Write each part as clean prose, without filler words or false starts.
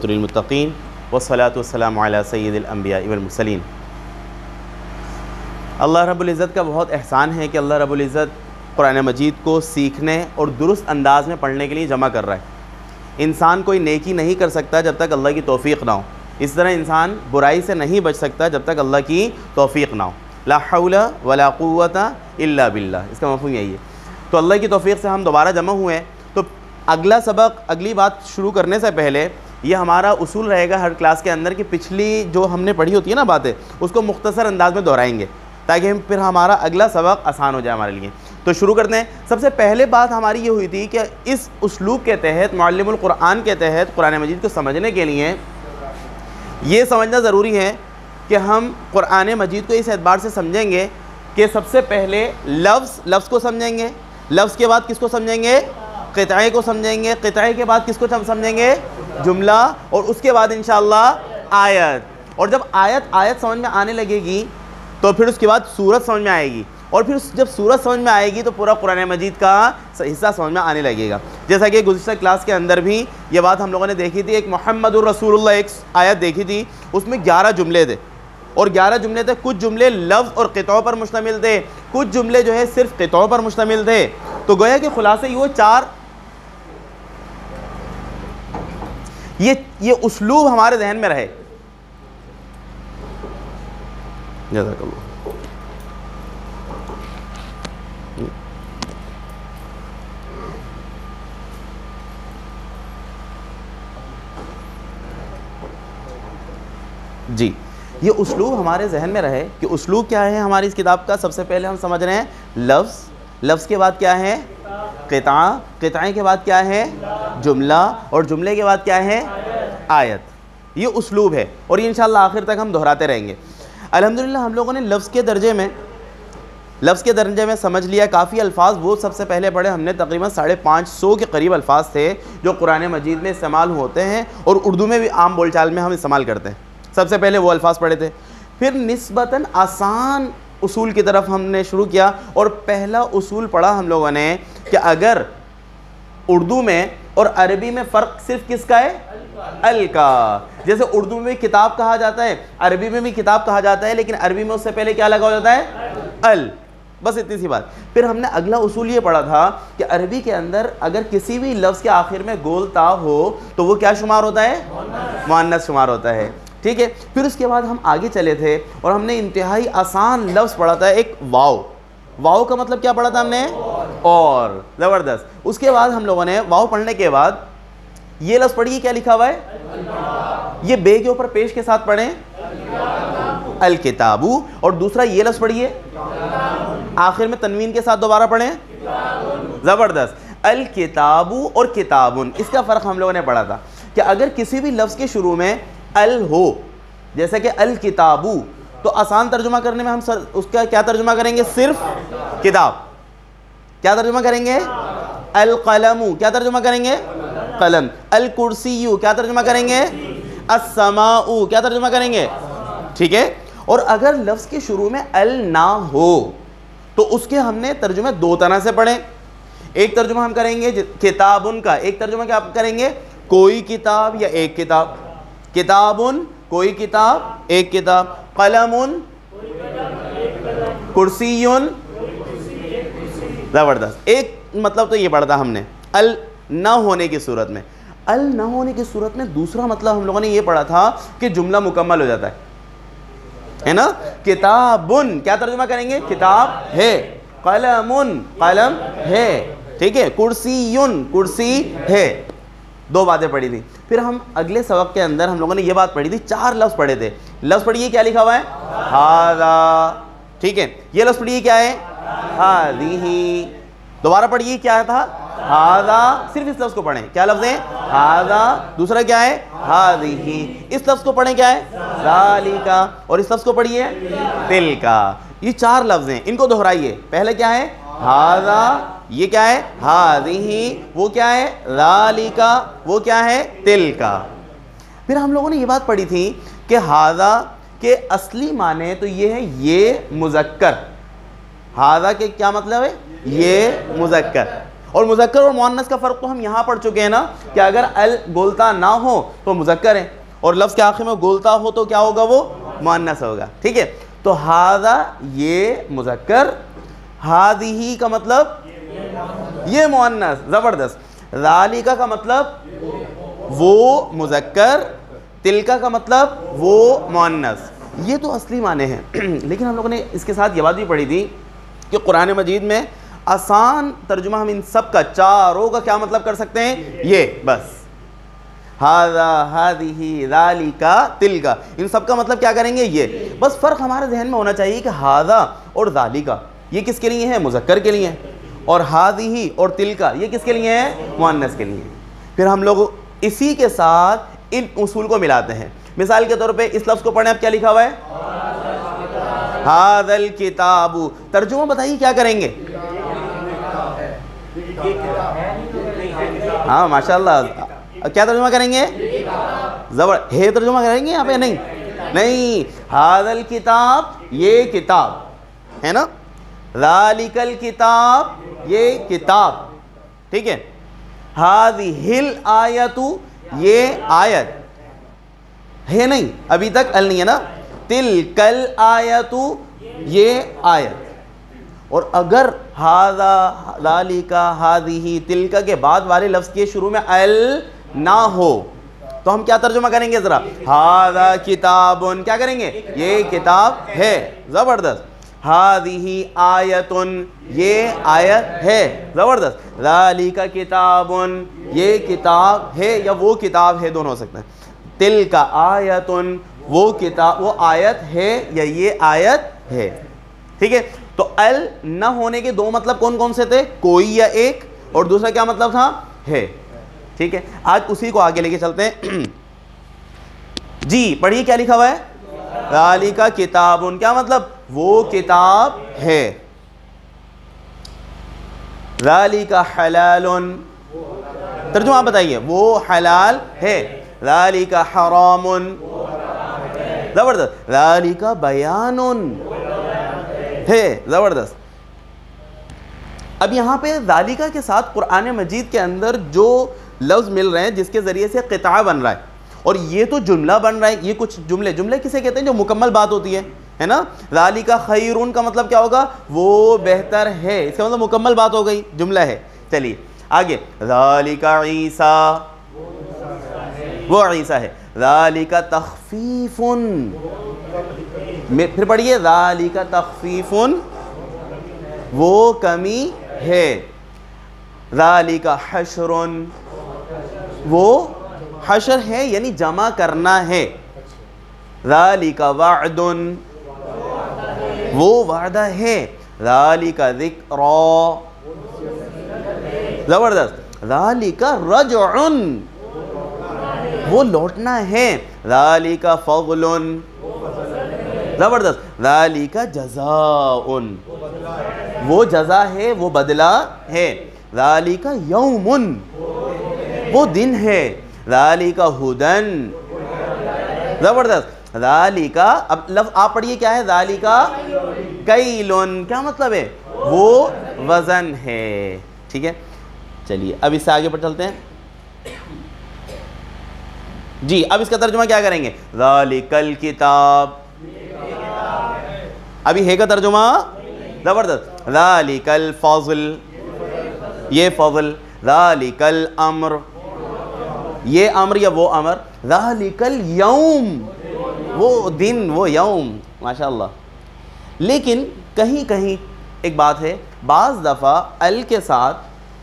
للمتقین والصلاة والسلام علی سید الانبیاء والمرسلین۔ اللہ رب العزت کا بہت احسان ہے کہ اللہ رب العزت قرآن مجید کو سیکھنے اور درست انداز میں پڑھنے کے لیے جمع کر رہا ہے۔ انسان کوئی نیکی نہیں کر سکتا جب تک اللہ کی توفیق نہ ہو، اس طرح انسان برائی سے نہیں بچ سکتا جب تک اللہ کی توفیق نہ ہو۔ لا حول ولا قوت الا باللہ، اس کا مفہوم یہی ہے۔ تو اللہ کی توفیق سے ہم دوبارہ جمع ہوئے ہیں۔ تو اگلا سبق، اگلی بات شروع کرنے سے پہلے یہ ہمارا اصول رہے گا ہر کلاس کے اندر کہ پچھلی جو ہم نے پڑھی ہوتی ہے نا باتیں، اس کو مختصر انداز میں دہرائیں گے تاکہ پھر ہمارا اگلا سبق آسان ہو جائے ہمارے لیے۔ تو شروع کرتے ہیں۔ سب سے پہلے بات ہماری یہ ہوئی تھی کہ اس اسلوب کے تحت، معلم القرآن کے تحت قرآن مجید کو سمجھنے کے لیے یہ سمجھنا ضروری ہے کہ ہم قرآن مجید کو اس اعتبار سے سمجھیں گے کہ سب سے پہلے لفظ کو سمجھیں گے، لفظ کے بعد کس کو سمجھیں گے؟ قطعے کو سمجھیں گے، قطعے کے بعد کس کو سمجھیں گے؟ جملہ، اور اس کے بعد انشاءاللہ آیت۔ اور جب آیت سمجھ میں آنے لگے گی تو پھر اس کے بعد سورت سمجھ میں آئے گی، اور پھر جب سورت سمجھ میں آئے گی تو پورا قرآن مجید کا حصہ سمجھ میں آنے لگے گا۔ جیسا کہ گزشتہ کلاس کے اندر بھی یہ بات ہم لوگوں نے دیکھی تھی، ایک محمد الرسول اللہ ایک آیت دیکھی تھی، اس میں 11 جملے تھے، اور 11 جملے تھے، کچھ جملے لفظ اور قطعوں پر مشتمل تھے، کچھ جملے جو ہے صرف قطعوں پر مشتمل تھے۔ تو گویا کہ خلاصے یہ چار، یہ اسلوب ہمارے ذہن میں رہے۔ جزاک اللہ۔ جی، یہ اسلوب ہمارے ذہن میں رہے کہ اسلوب کیا ہے ہماری اس کتاب کا۔ سب سے پہلے ہم سمجھ رہے ہیں لفظ کے بعد کیا ہے؟ قطعہ، قطعے کے بعد کیا ہے؟ جملہ، اور جملے کے بعد کیا ہے؟ آیت۔ یہ اسلوب ہے، اور یہ انشاءاللہ آخر تک ہم دہراتے رہیں گے۔ الحمدللہ ہم لوگوں نے لفظ کے درجے میں سمجھ لیا کافی الفاظ۔ وہ سب سے پہلے پڑھے ہم نے، تقریباً 550 کے قریب الفاظ تھے جو قرآن مجید میں استعمال ہوتے ہیں اور اردو میں بھی عام بول چال میں ہم استعمال کرتے ہیں۔ سب سے پہلے وہ الفاظ پڑھے تھے، پھر نسبتاً آسان اصول کی طرف ہم نے شروع کیا، اور پہلا اصول پڑھا ہم لوگوں نے کہ اگر اردو میں اور عربی میں فرق صرف کس کا ہے؟ ال کا۔ جیسے اردو میں بھی کتاب کہا جاتا ہے، عربی میں بھی کتاب کہا جاتا ہے، لیکن عربی میں اس سے پہلے کیا لگا ہو جاتا ہے؟ ال۔ بس اتنی سی بات۔ پھر ہم نے اگلا اصول یہ پڑھا تھا کہ عربی کے اندر اگر کسی بھی لفظ کے آخر میں گول تا ہو تو وہ کیا شمار ہوتا ہے؟ مؤنث شمار ہوتا ہے، ٹھیک ہے۔ پھر اس کے بعد ہم آگے چلے تھے اور ہم نے انتہائی آسان لفظ پڑھا تھا، ایک واو کا مطلب کیا پڑھا تھا ہم نے؟ اور، زبردست۔ اس کے بعد ہم لوگوں نے واو پڑھنے کے بعد یہ لفظ پڑھیے، کیا لکھا ہوا ہے؟ یہ بے کے اوپر پیش کے ساتھ پڑھیں، الکتابو، اور دوسرا یہ لفظ پڑھیے آخر میں تنوین کے ساتھ دوبارہ پڑھیں، زبردست، الکتابو اور کتابن۔ اس کا فرق ہم لوگوں نے پڑھا تھا کہ اگر کسی بھی لفظ کے شروع میں ال ہو، جیسے کہ الکتابو، تو آسان ترجمہ کرنے میں ہم اس کا کیا ترجمہ کریں گے؟ صرف کتاب۔ کیا ترجمہ کریں گے؟ القلم۔ کیا ترجمہ کریں گے؟ قلم۔ الکرسی۔ کیا ترجمہ کریں گے؟ السماء۔ کیا ترجمہ کریں گے؟ ٹھیک ہے۔ اور اگر لفظ کے شروع میں ال نہ ہو تو اس کے ہم نے ترجمے دو طرح سے پڑھیں۔ ایک ترجمہ ہم کریں گے کتابن کا، ایک ترجمہ کیا کریں گے؟ کوئی کتاب یا ایک کتاب۔ کتابن کوئی کتاب، ایک کتاب۔ قلمن کرسیون، زبردست۔ ایک مطلب تو یہ پڑھا تھا ہم نے ال نہ ہونے کی صورت میں۔ ال نہ ہونے کی صورت میں دوسرا مطلب ہم لوگوں نے یہ پڑھا تھا کہ جملہ مکمل ہو جاتا ہے نا۔ کتابن کیا ترجمہ کریں گے؟ کتاب ہے۔ قلمن قلم ہے، ٹھیک ہے۔ کرسیون کرسی ہے۔ دو باتیں پڑھی تھی۔ پھر ہم اگلے سبق کے اندر ہم لوگوں نے یہ بات پڑھی تھی، 4 لفظ پڑھے تھے۔ لفظ پڑھیے کیا لکھا ہوا ہے؟ ھذا، ٹھیک ہے۔ یہ لفظ پڑھیے کیا ہے؟ ھذہ۔ دوبارہ پڑھیے کیا تھا؟ ھذا۔ صرف اس لفظ کو پڑھیں، کیا لفظ ہے؟ ھذا۔ دوسرا کیا ہے؟ ھذہ۔ اس لفظ کو پڑھیں کیا ہے؟ ذالک۔ اور اس لفظ کو پڑھیے تلک۔ یہ 4 لفظ ہیں، ان کو دہرائیے۔ پہلے کیا ہے؟ ھذا، یہ کیا ہے؟ ھذہ، وہ کیا ہے؟ ذالک، وہ کیا ہے؟ تلک۔ پھر ہم لوگوں نے یہ بات پڑھی تھی کہ ھذا کے اصلی معنی تو یہ ہے یہ مذکر۔ ھذا کے کیا مطلب ہے؟ یہ مذکر۔ اور مذکر اور مؤنث کا فرق تو ہم یہاں پڑھ چکے ہیں نا کہ اگر ال گولتا نہ ہو تو مذکر ہے اور لفظ کے آخر میں گولتا ہو تو کیا ہوگا؟ وہ مؤنث ہوگا. ٹھیک ہے. تو ھذا یہ مذکر، ھذہ کا مطلب یہ مؤنث. زبردست. ذالک کا مطلب وہ مذکر، تلکا کا مطلب وہ مؤنث. یہ تو اصلی معنی ہیں. لیکن ہم لوگوں نے اس کے ساتھ یہ بات بھی پڑھی تھی کہ قرآن مجید میں آسان ترجمہ ہم ان سب کا، چاروں کا کیا مطلب کر سکتے ہیں؟ یہ بس ھذا، ھذہ، ذالک، تلک، ان سب کا مطلب کیا کریں گے؟ یہ بس. فرق ہمارے ذہن میں ہونا چاہیے کہ ھذا اور ذالک یہ کس کے لیے ہے؟ مذکر کے لیے. اور ھذہ اور تلک یہ کس کے لیے ہے؟ مؤنث کے لیے. پھر ہم لوگ اسی کے ساتھ ان اصول کو ملاتے ہیں. مثال کے طور پہ اس لفظ کو پڑھیں. اب کیا لکھا ہوا ہے؟ ھذا الکتاب. ترجمہ بتائیے کیا کریں گے؟ ہاں ماشاءاللہ. کیا ترجمہ کریں گے؟ ہے ترجمہ کریں گے یہاں پہ؟ نہیں. ھذا الکتاب یہ کتاب ہے نا. ذالک الکتاب یہ کتاب. ٹھیک ہے. ھذہ الآیۃ یہ آیت ہے. نہیں ابھی تک ال نہیں ہے نا. تلک الآیۃ یہ آیت. اور اگر ھذا، ذالک، ھذہ، تلک کے بعد والے لفظ کے شروع میں ال نہ ہو تو ہم کیا ترجمہ کریں گے؟ ذرا ھذا کتاب. کیا کریں گے؟ یہ کتاب ہے. زبردست. ھذہ آیۃ یہ آیت ہے. زبردست. ذالک کتاب یہ کتاب ہے یا وہ کتاب ہے، دونوں ہو سکتے ہیں. تلک آیۃ وہ کتاب، وہ آیت ہے یا یہ آیت ہے. ٹھیک ہے. تو ال نہ ہونے کے دو مطلب کون کون سے تھے؟ کوئی یا ایک، اور دوسرا کیا مطلب تھا؟ ہے. ٹھیک ہے. آج اسی کو آگے لے کے چلتے ہیں. جی پڑھیے کیا لکھا ہوا ہے؟ ذالک کتاب. کیا مطلب؟ وہ کتاب ہے. ذالک حلال. ترجمہ آپ بتائیے. وہ حلال ہے. ذالک حرام. زبردست. ذالک بیان ہے. زبردست. اب یہاں پہ ذالک کے ساتھ قرآن مجید کے اندر جو لفظ مل رہے ہیں جس کے ذریعے سے قطعہ بن رہا ہے، اور یہ تو جملہ بن رہا ہے. یہ کچھ جملے کسے کہتے ہیں؟ جو مکمل بات ہوتی ہے نا. ذالک خیرون کا مطلب کیا ہوگا؟ وہ بہتر ہے. اس کا مطلب مکمل بات ہو گئی، جملہ ہے. چلیے آگے. ذالک عیسیٰ وہ عیسیٰ ہے. ذالک تخفیف. پھر پڑھیے. ذالک تخفیف وہ کمی ہے. ذالک حشر وہ حشر ہے یعنی جمع کرنا ہے. ذالک وعد وہ وعدہ ہے. ذالک ذکرا. زبردست. ذالک رجع وہ لوٹنا ہے. ذالک فضل. زبردست. ذالک جزاء وہ جزا ہے، وہ بدلہ ہے. ذالک یوم وہ دن ہے. ذالک ہدن. زبردست. ذالک اب لفظ آپ پڑھیے کیا ہے؟ ذالک کیلن. کیا مطلب ہے؟ وہ وزن ہے. ٹھیک ہے. چلیے اب اس سے آگے پر چلتے ہیں. جی اب اس کا ترجمہ کیا کریں گے؟ ذالک الکتاب. ابھی ہے کا ترجمہ؟ زبردست. ذالک الفضل یہ فضل. ذالک الامر یہ امر یا وہ امر. ذالک الیوم وہ دن، وہ یوم. ماشاءاللہ. لیکن کہیں کہیں ایک بات ہے، بعض دفعہ ال کے ساتھ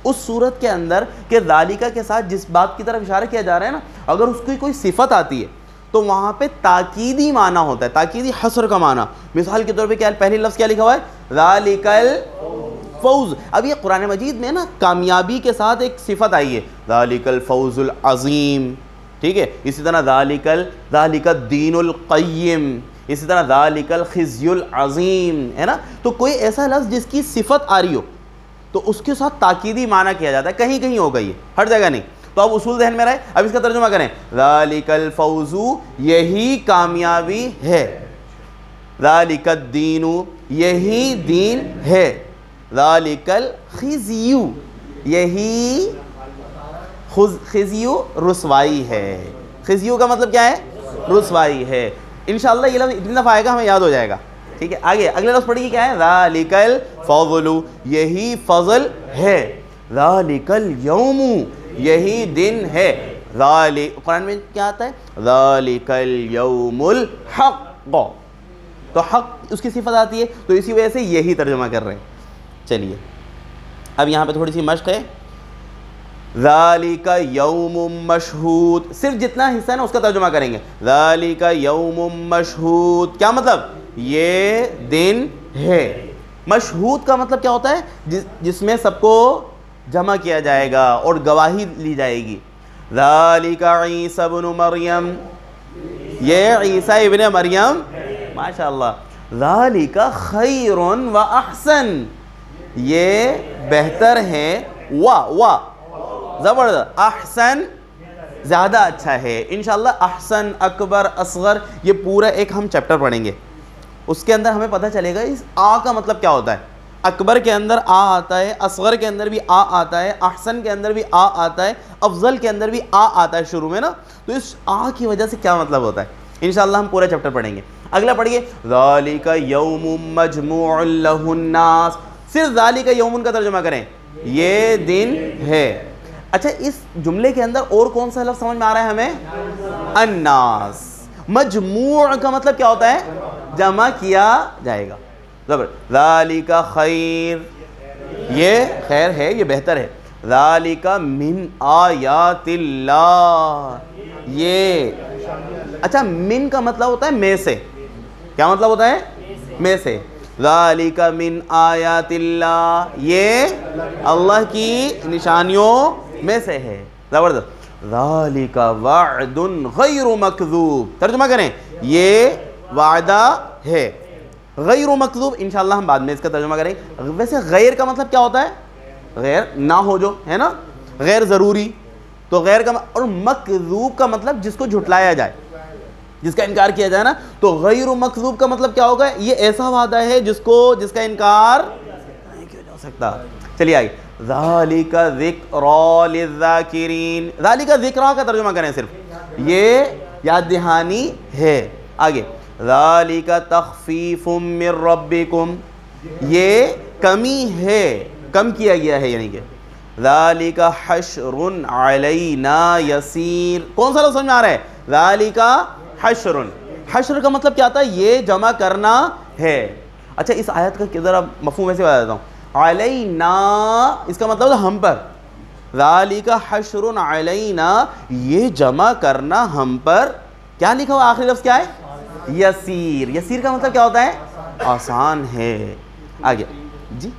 اس صورت کے اندر کہ ذالکہ کے ساتھ جس بات کی طرف اشارہ کیا جا رہا ہے نا، اگر اس کی کوئی صفت آتی ہے تو وہاں پہ تاکیدی معنی ہوتا ہے، تاکیدی حصر کا معنی. مثال کے طور پہ کیا پہلی لفظ کیا لکھا ہوا ہے؟ ذالک الفوز. اب یہ قرآن مجید میں نا کامیابی کے ساتھ ایک صفت آئی ہے، ذالک الفوز العظیم. ٹھیک ہے. اسی طرح ذالک الدین القیم. اسی طرح ذالک الخزی العظیم ہے نا. تو کوئی ایسا لفظ جس کی صفت آ رہی ہو تو اس کے ساتھ تاکیدی معنی کیا جاتا ہے. کہیں کہیں ہو گئی ہے، ہر جگہ نہیں. تو اب اصول ذہن میں رہے. اب اس کا ترجمہ کریں. ذالک الفوز یہی کامیابی ہے. ذالک الدین یہی دین ہے. ذالک الخزی یہی خزیو رسوائی ہے. خزیو کا مطلب کیا ہے؟ رسوائی ہے. انشاءاللہ یہ لفظ اتنی دفعہ آئے گا ہمیں یاد ہو جائے گا. ٹھیک ہے, آگے اگلے لفظ پڑھیے کیا ہے؟ ذالک الفضل, یہی فضل ہے. ذالک اليوم, یہی دن ہے. قرآن میں کیا آتا ہے؟ ذالک اليوم الحق, تو حق اس کی صفت آتی ہے, تو اسی وجہ سے یہی ترجمہ کر رہے ہیں. چلیے اب یہاں پہ تھوڑی سی مشق ہے. ذالک یوم مشہود, صرف جتنا حصہ ہے نا اس کا ترجمہ کریں گے. ذالک یوم مشہود, کیا مطلب؟ یہ دن ہے. مشہود کا مطلب کیا ہوتا ہے؟ جس میں سب کو جمع کیا جائے گا اور گواہی لی جائے گی. ذالک عیسی ابن مریم, یہ عیسی ابن مریم, ماشاءاللہ. ذالک خیر و احسن, یہ بہتر ہے. وا زبردست. احسن زیادہ اچھا ہے. انشاءاللہ احسن, اکبر, اصغر, یہ پورا ایک ہم چیپٹر پڑھیں گے. اس کے اندر ہمیں پتہ چلے گا اس آ کا مطلب کیا ہوتا ہے. اکبر کے اندر آ آتا ہے, اصغر کے اندر بھی آ آتا ہے, احسن کے اندر بھی آ آتا ہے, افضل کے اندر بھی آ آتا ہے شروع میں نا. تو اس آ کی وجہ سے کیا مطلب ہوتا ہے انشاءاللہ ہم پورا چیپٹر پڑھیں گے. اگلا پڑھیے. ذالک یوم مجموع لہ الناس, صرف ذالک یوم کا ترجمہ کریں, یہ دن ہے. اچھا, اس جملے کے اندر اور کون سا لفظ سمجھ میں آ رہا ہے ہمیں؟ الناس. مجموع کا مطلب کیا ہوتا ہے؟ جمع کیا جائے گا. ذالک خیر, یہ خیر ہے, یہ بہتر ہے. ذالک من آیات اللہ, یہ اچھا من کا مطلب ہوتا ہے میں سے. کیا مطلب ہوتا ہے؟ میں سے. ذالک من آیات اللہ, یہ اللہ کی نشانیوں میں سے ہے. زبردست. ذالک وعد غیر مکذوب, ترجمہ کریں, یہ وعدہ ہے غیر مکذوب. انشاءاللہ ہم بعد میں اس کا ترجمہ کریں. ویسے غیر کا مطلب کیا ہوتا ہے؟ غیر نہ ہو, جو ہے نا, غیر ضروری. تو غیر کا اور مکذوب کا مطلب جس کو جھٹلایا جائے, جس کا انکار کیا جائے نا. تو غیر مکذوب کا مطلب کیا ہوگا؟ یہ ایسا وعدہ ہے جس کا انکار نہیں کیا جا سکتا. چلیے آئیے. ذالک ذکریٰ للذاکرین, ذالک ذکریٰ کا ترجمہ کریں صرف, یہ یاد دہانی ہے. آگے. ذالک تخفیف من ربکم, یہ کمی ہے, کم کیا گیا ہے, یعنی کہ ذالک حشر علینا یسیر. کون سا لفظ سمجھ میں آ رہا ہے؟ ذالک حشر. حشر کا مطلب کیا آتا ہے؟ یہ جمع کرنا ہے. اچھا, اس آیت کا ذرا مفہوم ایسے بتا دیتا ہوں. علینا اس کا مطلب ہم پر. ذالک حشر علینا, یہ جمع کرنا ہم پر. کیا لکھا ہوا آخری لفظ کیا ہے؟ یسیر. یسیر کا مطلب کیا ہوتا ہے؟ آسان ہے. آگے جی.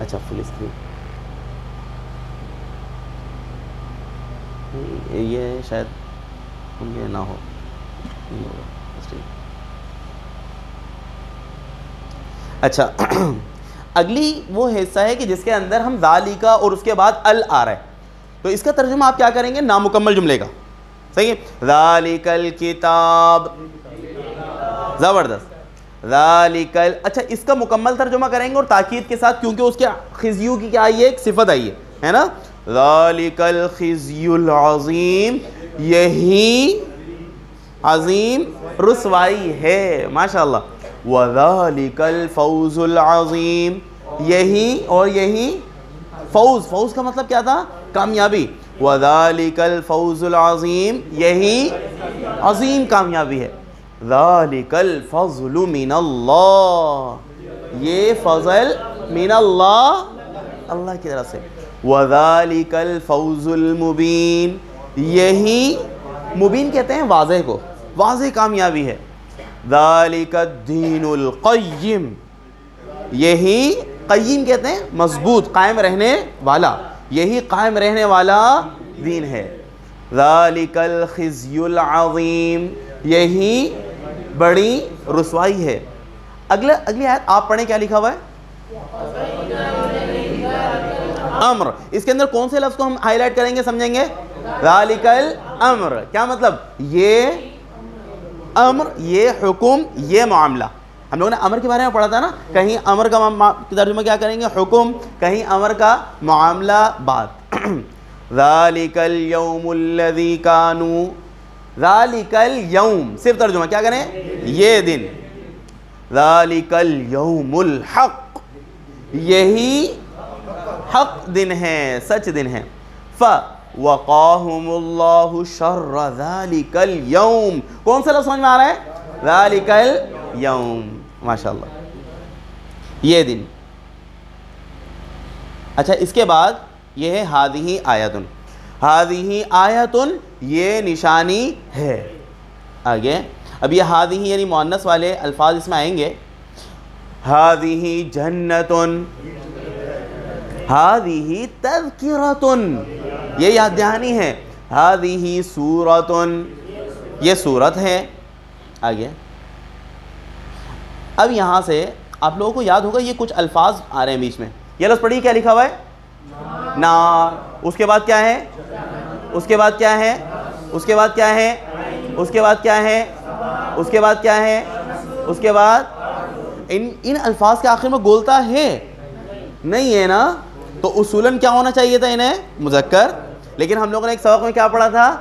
اچھا فل اسکرین, یہ شاید یہ نہ ہو. اچھا, اگلی وہ حصہ ہے کہ جس کے اندر ہم ذالک اور اس کے بعد ال آ رہا ہے. تو اس کا ترجمہ آپ کیا کریں گے؟ نامکمل جملے کا. صحیح ہے. ذالک الکتاب, زبردست. ذالک اچھا, اس کا مکمل ترجمہ کریں گے اور تاکید کے ساتھ, کیونکہ اس کے خزیو کی کیا آئی ہے؟ ایک صفت آئی ہے نا. ذالک الخزی العظیم, یہی عظیم رسوائی ہے. ماشاءاللہ. وذالک الفوز العظیم, یہی اور یہی فوز. فوز کا مطلب کیا تھا؟ کامیابی. وذالک الفوز العظیم, یہی عظیم کامیابی ہے. ذالک الفضل من اللہ, یہ فضل من اللہ, اللہ کی طرف سے. وذالک الفوز المبین, یہی مبین کہتے ہیں واضح کو, واضح کامیابی ہے. ذالک الدین القیم, یہی قیم کہتے ہیں مضبوط, قائم رہنے والا, یہی قائم رہنے والا دین ہے. ذالک الخزی العظیم, یہی بڑی رسوائی ہے. اگلی آیت آپ پڑھیں, کیا لکھا ہوا ہے؟ امر. اس کے اندر کون سے لفظ کو ہم ہائی لائٹ کریں گے, سمجھیں گے؟ ذالک الامر, کیا مطلب؟ یہ امر, یہ حکم, یہ معاملہ. ہم لوگوں نے امر کے بارے میں پڑھا تھا نا, کہیں امر کا ترجمہ کیا کریں گے, حکم, کہیں امر کا معاملہ, بات. ذالک الیوم الذی کانوا, ذالک الیوم صرف ترجمہ کیا کریں, یہ دن. ذالک الیوم الحق, یہی حق دن ہے, سچ دن ہے. فوقاہم اللہ شر ذالک اليوم, کون سا لفظ سمجھ میں آ رہا ہے, ذالک الیوم, ماشاءاللہ, یہ دن. اچھا اس کے بعد یہ ہے ہذہ آیۃ, ہذہ آیۃ یہ نشانی ہے. آگے اب یہ ہذہ یعنی مؤنث والے الفاظ اس میں آئیں گے. ہذہ جنۃ, ہذہ تذکرۃ, یہ یاد دہانی ہے. ہذہ سورۃ, یہ سورت ہے. آگے اب یہاں سے آپ لوگوں کو یاد ہوگا یہ کچھ الفاظ آ رہے ہیں بیچ میں. یہ لفظ پڑھیے, کیا لکھا ہوا ہے, نار. اس کے بعد کیا ہے, اس کے بعد کیا ہے, اس کے بعد کیا ہے, اس کے بعد کیا ہے, اس کے بعد کیا ہے, اس کے بعد ان الفاظ کے آخر میں گولتا ہے نہیں ہے نا, تو اصولاً کیا ہونا چاہیے تھا انہیں, مذکر. لیکن ہم لوگوں نے ایک سبق میں کیا پڑھا تھا,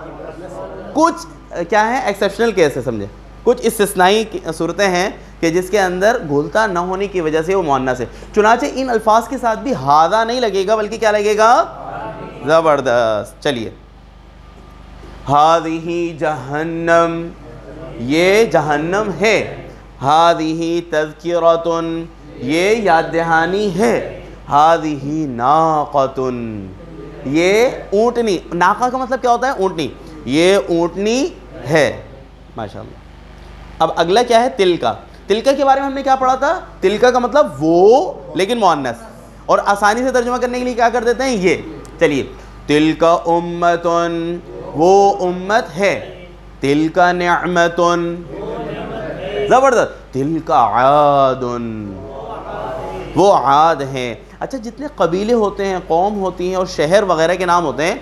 کچھ کیا ہے ایکسیپشنل کیس ہے, سمجھے, کچھ استثنائی صورتیں ہیں کہ جس کے اندر گھلتا نہ ہونے کی وجہ سے وہ مؤنث ہے. چنانچہ ان الفاظ کے ساتھ بھی ہذا نہیں لگے گا بلکہ کیا لگے گا, زبردست. چلیے, ہذہ جہنم, یہ جہنم ہے. ہذہ تذکرۃ, یہ یاد دہانی ہے. ہذہ ناقۃ, یہ اونٹنی. ناقہ کا مطلب کیا ہوتا ہے, اونٹنی. یہ اونٹنی ہے, ماشاءاللہ. اب اگلا کیا ہے, تلکا. تلکا کے بارے میں ہم نے کیا پڑھا تھا, تلکا کا مطلب وہ لیکن مؤنث, اور آسانی سے ترجمہ کرنے کے لیے کیا کر دیتے ہیں یہ. چلیے, تلکا امۃ, وہ امت ہے. تلکا نعمۃ, زبردست. تلکا عاد, وہ عاد ہیں. اچھا جتنے قبیلے ہوتے ہیں, قوم ہوتی ہیں اور شہر وغیرہ کے نام ہوتے ہیں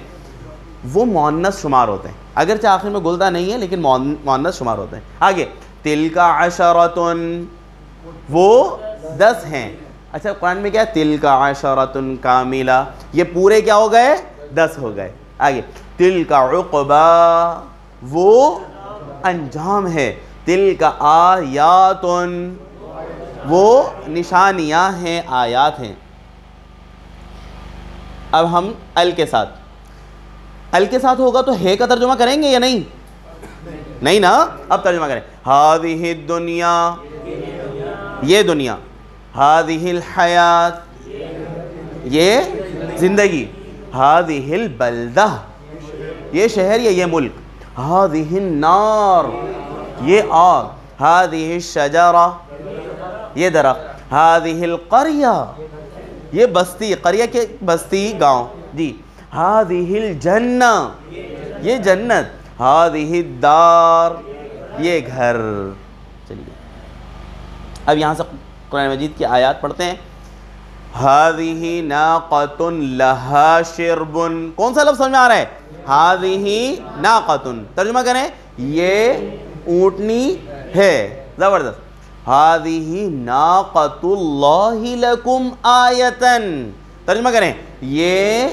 وہ مؤنث شمار ہوتے ہیں, اگرچہ آخر میں گلدہ نہیں ہے لیکن مؤنث شمار ہوتے ہیں. آگے تلکا عشرۃ, وہ 10 ہیں. اچھا قرآن میں کیا ہے, تلکا عشرۃ کاملہ, یہ پورے کیا ہو گئے, 10 ہو گئے. آگے تلکا عقبیٰ, وہ انجام ہے. تلکا آیات, وہ نشانیاں ہیں, آیات ہیں. اب ہم ال کے ساتھ, ال کے ساتھ ہوگا تو ہے کا ترجمہ کریں گے یا نہیں, نہیں نا. اب ترجمہ کریں. ہذہ الدنیا, یہ دنیا. ہذہ الحیات, یہ زندگی. ہذہ البلدہ, یہ شہر یا یہ ملک. ہذہ النار, یہ آگ. ہذہ الشجرہ, یہ درخت. ہذہ القریہ, یہ بستی, قریہ کے بستی, گاؤں. جی. ہذہ الجنہ, یہ جنت. ہذہ الدار, یہ گھر. چلیے اب یہاں سے قرآن مجید کی آیات پڑھتے ہیں. ہذہ ناقۃ لہا شرب, کون سا لفظ سمجھ میں آ رہا ہے, ہذہ ناقۃ. ترجمہ کریں, یہ اونٹنی ہے. زبردست. ہذہ ناقۃ اللہ لکم آیۃ, ترجمہ کریں, یہ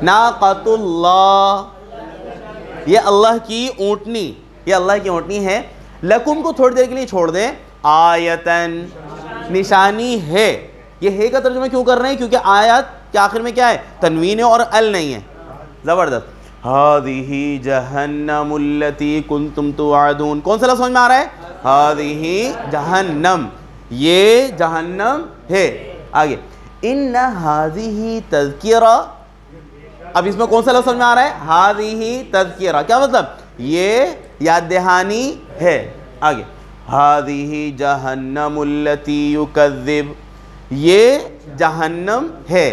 ناقۃ اللہ, یہ اللہ کی اونٹنی, یہ اللہ کی اونٹنی ہے. لکم کو تھوڑی دیر کے لیے چھوڑ دیں. آیتن, نشانی ہے. یہ ہے کا ترجمہ کیوں کر رہے ہیں, کیونکہ آیت کے آخر میں کیا ہے, تنوین ہے اور ال نہیں ہے. زبردست. ہذہ جہنم التی کنتم توعدون, کون سا لفظ سمجھ میں آ رہا ہے, ہذہ جہنم, یہ جہنم ہے. آگے ان ہذہ تذکرہ, اب اس میں کون سا لفظ سمجھ میں آ رہا ہے, ہذہ تذکرہ, کیا مطلب, یہ یاد دہانی ہے. آگے ہذہ جہنم التی یکذب, یہ جہنم ہے.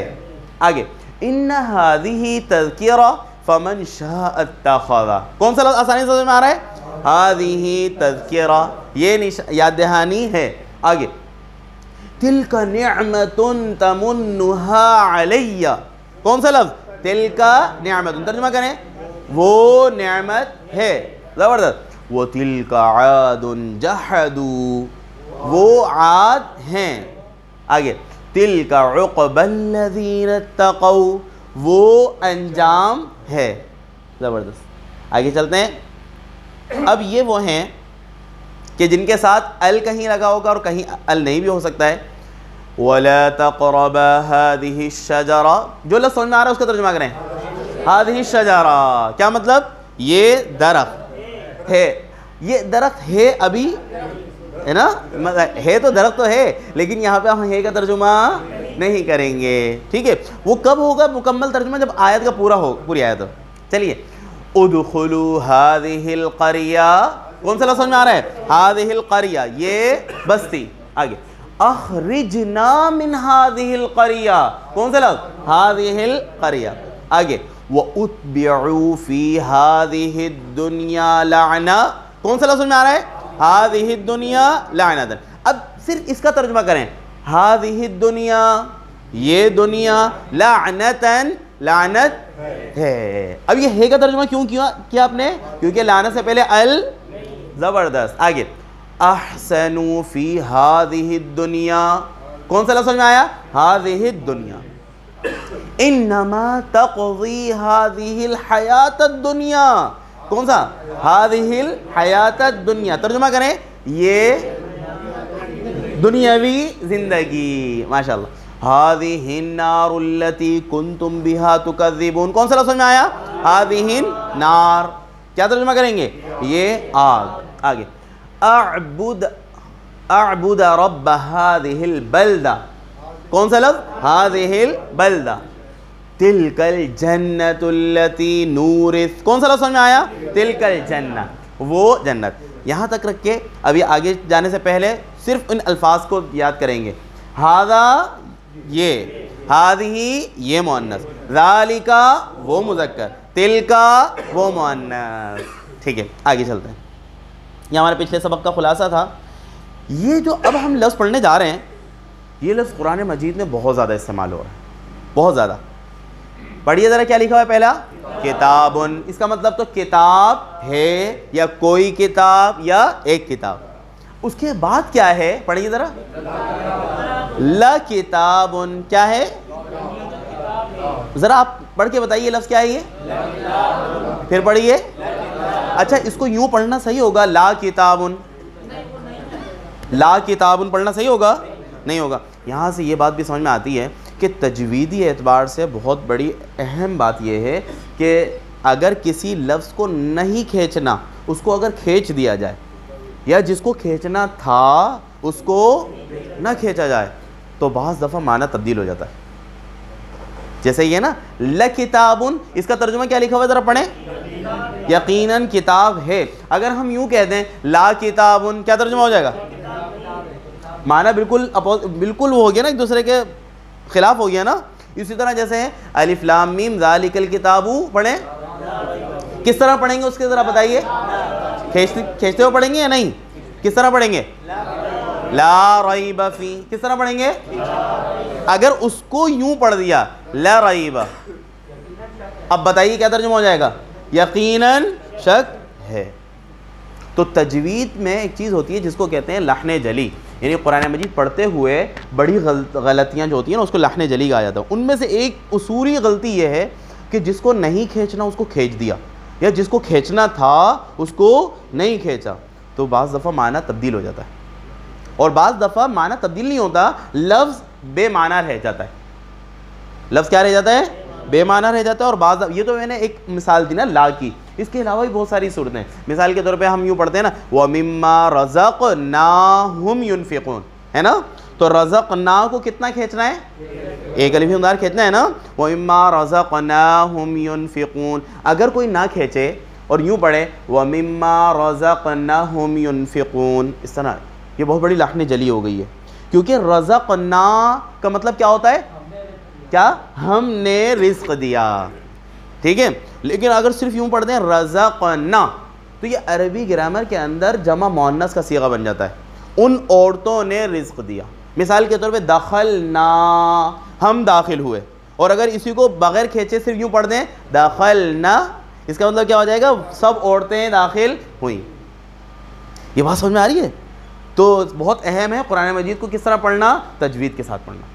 آگے ان ہذہ تذکرہ فمن شاء اتخذ, کون سا لفظ آسانی سے سمجھ میں آ رہا ہے, ہذہ تذکرہ, یہ یاد دہانی ہے. آگے تلک نعمت تمنها علی, کون سا لفظ, تلک نعمت. ترجمہ کریں, وہ نعمت ہے. زبردست. وتلک عاد جحدوا, وہ عاد ہیں. آگے تلک عقبی الذین اتقوا، وہ انجام ہے. زبردست. آگے چلتے ہیں. اب یہ وہ ہیں کہ جن کے ساتھ ال کہیں لگا ہوگا اور کہیں ال نہیں بھی ہو سکتا ہے. وَلَا تَقْرَبَا هَذِهِ الشَّجَرَةَ، جو لفظ سمجھ میں آ رہا ہے اس کا ترجمہ کریں. هَذِهِ الشَّجَرَةَ کیا مطلب؟ یہ درخت ہے. یہ درخت ہے ابھی ہے نا، ہے تو درخت تو ہے، لیکن یہاں پہ ہم ہے کا ترجمہ نہیں کریں گے. ٹھیک ہے، وہ کب ہوگا مکمل ترجمہ؟ جب آیت کا پورا ہو، پوری آیت ہو. چلیے ادخلوا هذه القرية، کون سا لفظ سمجھ میں آ رہا ہے؟ هذه القرية، یہ بستی. آگے اخرجنا من هذه القرية، کون سا لفظ؟ هذه القرية. آگے واتبعوا في هذه الدنيا لعنة، کون سا لفظ سمجھ میں آ رہا ہے؟ هذه الدنيا لعنة. اب صرف اس کا ترجمہ کریں. هذه الدنيا، یہ دنیا، لعنتاً، لعنت ہے. اب یہ ہے کا ترجمہ کیوں کیا آپ نے؟ کیونکہ لعنت سے پہلے ال. زبردست. آگے احسنوا فی هذه الدنیا، کون سا لفظ سمجھ میں آیا؟ هذه الدنیا. انما تقضی هذه الحیات الدنیا، کون سا؟ هذه الحیات الدنیا. ترجمہ کریں یہ دنیاوی زندگی. ماشاءاللہ. هذه النار التي كنتم بها تكذبون، کون سا لفظ سمجھ میں آیا؟ هذه النار. کیا ترجمہ کریں گے؟ یہ آگ. آگے اعبد رب هذه البلدة، کون سا لفظ؟ هذه البلدة. تلك الجنة التي نورث، کون سا لفظ سمجھ میں آیا؟ تلك الجنة، وہ جنت. یہاں تک رکھ کے ابھی آگے جانے سے پہلے صرف ان الفاظ کو یاد کریں گے. هذا یہ، هذه یہ مؤنث، ذالک وہ مذکر، تلک وہ مؤنث. ٹھیک ہے، آگے چلتے ہیں. یہ ہمارے پچھلے سبق کا خلاصہ تھا. یہ جو اب ہم لفظ پڑھنے جا رہے ہیں، یہ لفظ قرآن مجید میں بہت زیادہ استعمال ہو رہا ہے، بہت زیادہ. پڑھیے ذرا کیا لکھا ہوا ہے پہلا؟ کتابن. اس کا مطلب تو کتاب ہے، یا کوئی کتاب، یا ایک کتاب. اس کے بعد کیا ہے؟ پڑھیے ذرا. لکتابن کیا ہے؟ ذرا آپ پڑھ کے بتائیے لفظ کیا ہے یہ؟ پھر پڑھیے. اچھا اس کو یوں پڑھنا صحیح ہوگا؟ لا کتابن، لا کتابن پڑھنا صحیح ہوگا؟ نہیں ہوگا. یہاں سے یہ بات بھی سمجھ میں آتی ہے کہ تجویدی اعتبار سے بہت بڑی اہم بات یہ ہے کہ اگر کسی لفظ کو نہیں کھینچنا، اس کو اگر کھینچ دیا جائے، یا جس کو کھینچنا تھا اس کو نہ کھینچا جائے، تو بعض دفعہ معنی تبدیل ہو جاتا ہے. جیسے یہ نا لکتابن، اس کا ترجمہ کیا لکھا ہوا ہے ذرا پڑھیں. یقیناً کتاب ہے. اگر ہم یوں کہہ دیں لا کتابن، کیا ترجمہ ہو جائے گا؟ معنی بالکل وہ ہو گیا نا، ایک دوسرے کے خلاف ہو گیا نا. اسی طرح جیسے الف لام میم ذالک الکتاب پڑھیں، کس طرح پڑھیں گے اس کے ذرا بتائیے. کھینچتے ہوئے پڑھیں گے یا نہیں؟ کس طرح پڑھیں گے؟ لا ریب فی. کس طرح پڑھیں گے؟ اگر اس کو یوں پڑھ دیا لا ریب، اب بتائیے کیا ترجمہ ہو جائے گا؟ یقیناً شک ہے. تو تجوید میں ایک چیز ہوتی ہے جس کو کہتے ہیں لحن جلی، یعنی قرآن مجید پڑھتے ہوئے بڑی غلطیاں جو ہوتی ہیں نا اس کو لحن جلی کہا جاتا ہے. ان میں سے ایک اصولی غلطی یہ ہے کہ جس کو نہیں کھینچنا اس کو کھینچ دیا، یا جس کو کھینچنا تھا اس کو نہیں کھینچا، تو بعض دفعہ معنی تبدیل ہو جاتا ہے. اور بعض دفعہ معنی تبدیل نہیں ہوتا، لفظ بے معنی رہ جاتا ہے. لفظ کیا رہ جاتا ہے؟ بے معنی رہ جاتا ہے. اور بعض یہ تو میں نے ایک مثال دی نا لا کی، اس کے علاوہ بھی بہت ساری صورتیں. مثال کے طور پہ ہم یوں پڑھتے ہیں نا وَمِمَّا رَزَقْنَاهُمْ يُنْفِقُونَ، ہے نا. تو رزقنا کو کتنا کھینچنا ہے؟ ایک الف دار کھینچنا ہے نا. وَمِمَّا رَزَقْنَاهُمْ يُنْفِقُونَ. اگر کوئی نہ کھینچے اور یوں پڑھے وَمِمَّا رَزَقْنَاهُمْ يُنْفِقُونَ، اس طرح یہ بہت بڑی لحن جلی ہو گئی ہے. کیونکہ رزقنا کا مطلب کیا ہوتا ہے؟ کیا؟ ہم نے رزق دیا. ٹھیک ہے. لیکن اگر صرف یوں پڑھ دیں رزقنا، تو یہ عربی گرامر کے اندر جمع مؤنث کا صیغہ بن جاتا ہے. ان عورتوں نے رزق دیا. مثال کے طور پہ دخلنا، ہم داخل ہوئے. اور اگر اسی کو بغیر کھینچے صرف یوں پڑھ دیں دخلنا، اس کا مطلب کیا ہو جائے گا؟ سب عورتیں داخل ہوئیں. یہ بات سمجھ میں آ رہی ہے؟ تو بہت اہم ہے قرآن مجید کو کس طرح پڑھنا، تجوید کے ساتھ پڑھنا،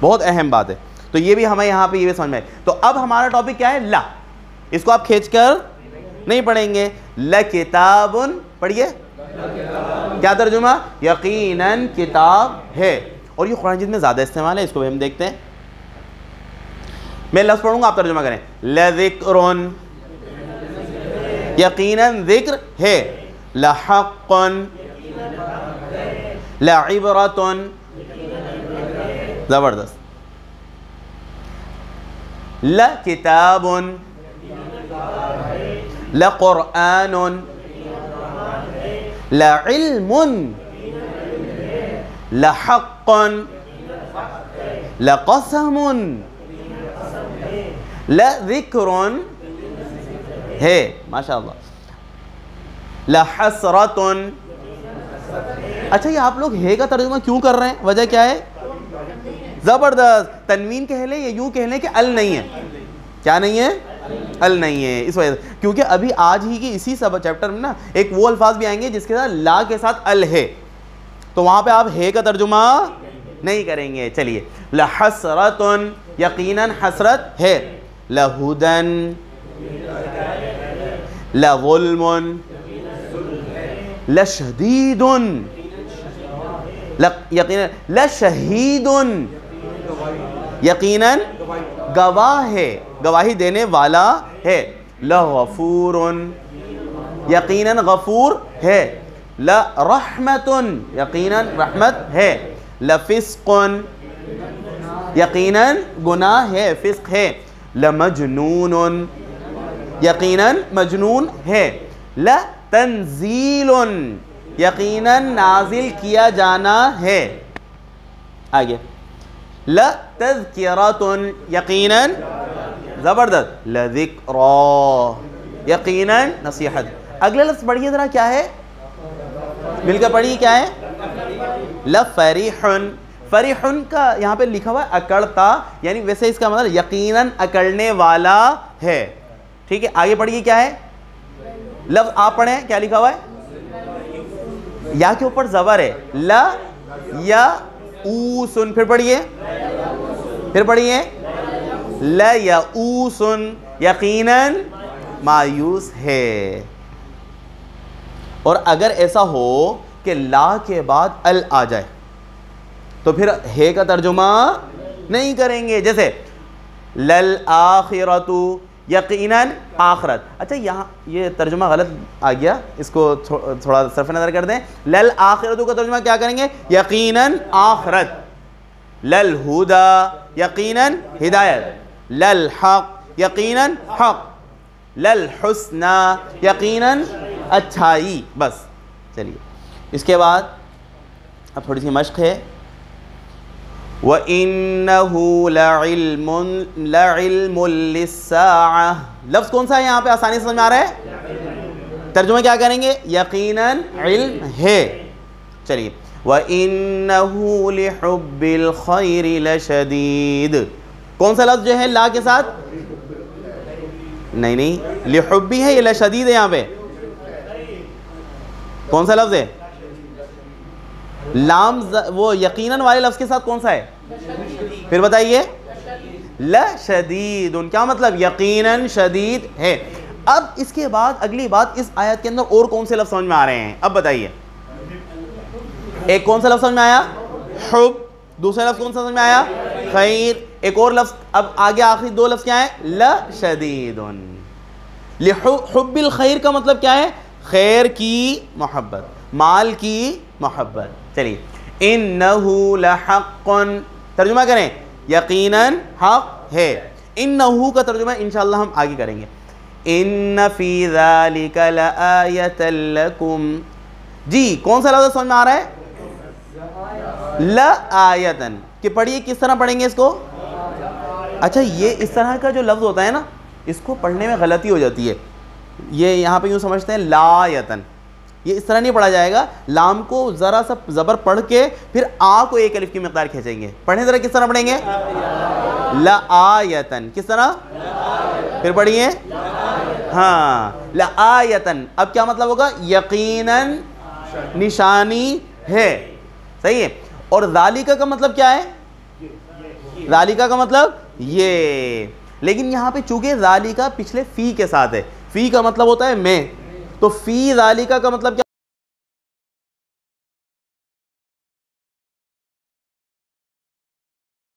بہت اہم بات ہے. تو یہ بھی ہمیں یہاں پہ یہ بھی سمجھ میں آئے. تو اب ہمارا ٹاپک کیا ہے؟ لا. اس کو آپ کھینچ کر نہیں پڑھیں گے. لکتاب، پڑھیے کیا ترجمہ؟ یقیناً کتاب ہے. اور یہ قرآن مجید میں زیادہ استعمال ہے، اس کو بھی ہم دیکھتے ہیں. میں لفظ پڑھوں گا، آپ ترجمہ کریں. لذکر، یقیناً ذکر ہے. لحق، لعبرۃ، زبردست. لکتاب، لقرآن، لعلم، لحق، لقسم، لذکر ہے. ماشاءاللہ. لحسرۃ. اچھا یہ آپ لوگ ہے کا ترجمہ کیوں کر رہے ہیں؟ وجہ کیا ہے؟ زبردست. تنوین کہہ لیں یا یوں کہہ لیں کہ ال نہیں ہے. کیا نہیں ہے؟ ال نہیں ہے. اس وجہ سے کیونکہ ابھی آج ہی کی اسی سب چیپٹر میں نا ایک وہ الفاظ بھی آئیں گے جس کے ساتھ لا کے ساتھ ال ہے، تو وہاں پہ آپ ہے کا ترجمہ نہیں کریں گے. چلیے. لحسرۃ، یقیناً حسرت ہے. لہدن، لظلم، لشدید، یقیناً لشہید، یقیناً گواہ ہے، گواہی دینے والا ہے. لغفور، یقیناً غفور ہے. لرحمت، یقیناً رحمت ہے. لفسق، یقیناً گناہ ہے، فسق ہے. لمجنون، یقیناً مجنون ہے. لتنزیل، یقیناً نازل کیا جانا ہے. آگے. لتذکرۃ، یقیناً زبردست. لذکرا، یقیناً نصیحت. اگلا لفظ پڑھیے ذرا، کیا ہے؟ مل کر پڑھیے کیا ہے؟ لفریح. فریح کا یہاں پہ لکھا ہوا ہے اکڑتا، یعنی ویسے اس کا مطلب یقیناً اکڑنے والا ہے. ٹھیک ہے. آگے پڑھیے کیا ہے؟ لفظ آپ پڑھیں کیا لکھا ہوا ہے؟ یا کے اوپر زبر ہے. لا یا اوسن. پھر پڑھیے، پھر پڑھیے. لا یا اوسن، یقیناً مایوس ہے. اور اگر ایسا ہو کہ لا کے بعد ال آ جائے تو پھر ہے کا ترجمہ نہیں کریں گے. جیسے للآخرۃ، یقیناً آخرت. اچھا یہاں یہ ترجمہ غلط آ گیا، اس کو تھوڑا صرف نظر کر دیں. للآخرۃ کا ترجمہ کیا کریں گے؟ یقیناً آخرت. للہدی، یقیناً ہدایت. للحق، یقیناً حق. للحسنى، یقیناً اچھائی. بس. چلیے اس کے بعد اب تھوڑی سی مشق ہے. وَإِنَّهُ لَعِلْمٌ لِلسَّاعَةِ. لفظ کون سا ہے یہاں پہ؟ آسانی سے سمجھ میں آ رہا ہے؟ ترجمہ کیا کریں گے؟ یقیناً علم ہے. چلیے. وَإِنَّهُ لِحُبِّ الْخَيْرِ لَشَدِيدٌ. کون سا لفظ جو ہے لا کے ساتھ؟ نہیں لحبی ہے، یہ لشدید ہے. یہاں پہ کون سا لفظ ہے؟ لام وہ یقیناً والے لفظ کے ساتھ کون سا ہے؟ پھر بتائیے. لشدید. کیا مطلب؟ یقیناً شدید ہے. اب اس کے بعد اگلی بات، اس آیت کے اندر اور کون سے لفظ سمجھ میں آ رہے ہیں؟ اب بتائیے. ایک کون سا لفظ سمجھ میں آیا؟ حب. دوسرا لفظ کون سا سمجھ میں آیا؟ خیر. ایک اور لفظ. اب آگے آخری دو لفظ کیا ہیں؟ لشدید. لحب الخیر کا مطلب کیا ہے؟ خیر کی محبت، مال کی محبت. چلیے. انہو لحق، ترجمہ کریں. یقیناً حق ہے. انہو کا ترجمہ انشاءاللہ ہم آگے کریں گے. ان فی ذالک لآیۃ لکم. جی کون سا لفظ سمجھ میں آ رہا ہے؟ لآیۃ. کہ پڑھیے کس طرح پڑھیں گے اس کو؟ اچھا یہ اس طرح کا جو لفظ ہوتا ہے نا، اس کو پڑھنے میں غلطی ہو جاتی ہے. یہ یہاں پہ یوں سمجھتے ہیں لایتن. یہ اس طرح نہیں پڑھا جائے گا. لام کو ذرا سا زبر پڑھ کے پھر آ کو ایک الف کی مقدار کھینچیں گے. پڑھیں ذرا کس طرح پڑھیں گے؟ لآیتن. کس طرح؟ پھر پڑھیے. ہاں لآیتن. اب کیا مطلب ہوگا؟ یقیناً نشانی ہے. صحیح ہے. اور ذالکہ کا مطلب کیا ہے؟ ذالکہ کا مطلب یہ. لیکن یہاں پہ چونکہ ذالکہ پچھلے فی کے ساتھ ہے, فی کا مطلب ہوتا ہے میں, تو فی ذالکہ کا مطلب کیا